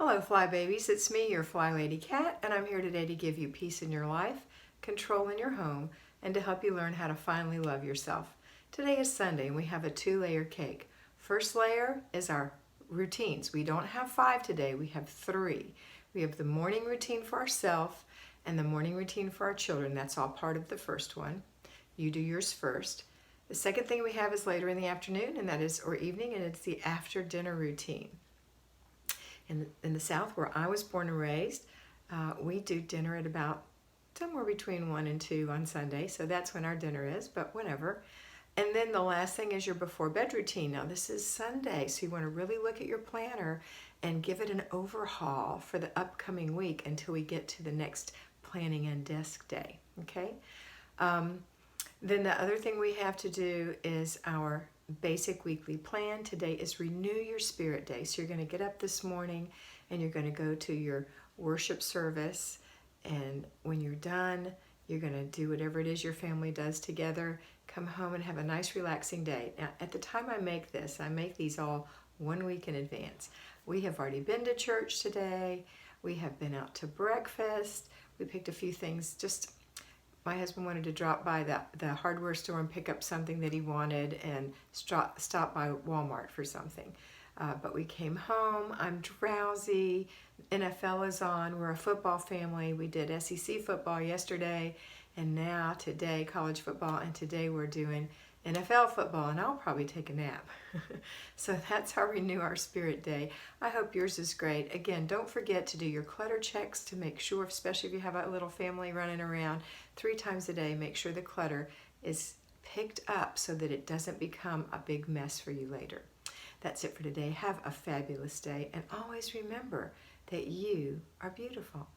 Hello Fly Babies, it's me, your FlyLady Kat, and I'm here today to give you peace in your life, control in your home, and to help you learn how to finally love yourself. Today is Sunday and we have a 2-layer cake. First layer is our routines. We don't have 5 today, we have 3. We have the morning routine for ourselves and the morning routine for our children. That's all part of the first one. You do yours first. The second thing we have is later in the afternoon, and that is, or evening, and it's the after dinner routine. In the South, where I was born and raised, we do dinner at about somewhere between 1 and 2 on Sunday, so that's when our dinner is, but whatever. And then the last thing is your before bed routine. Now this is Sunday, so you want to really look at your planner and give it an overhaul for the upcoming week until we get to the next planning and desk day, okay? Then the other thing we have to do is our basic weekly plan. Today is Renew Your Spirit Day. So you're going to get up this morning and you're going to go to your worship service, and when you're done, you're going to do whatever it is your family does together, come home and have a nice relaxing day. Now at the time I make this, I make these all 1 week in advance. We have already been to church today. We have been out to breakfast. We picked a few things. Just my husband wanted to drop by the hardware store and pick up something that he wanted and stop by Walmart for something. But we came home, I'm drowsy, NFL is on, we're a football family. We did SEC football yesterday, and now today college football, and today we're doing NFL football, and I'll probably take a nap. So that's our Renew Our Spirit Day. I hope yours is great. Again, don't forget to do your clutter checks to make sure, especially if you have a little family running around, 3 times a day, make sure the clutter is picked up so that it doesn't become a big mess for you later. That's it for today. Have a fabulous day, and always remember that you are beautiful.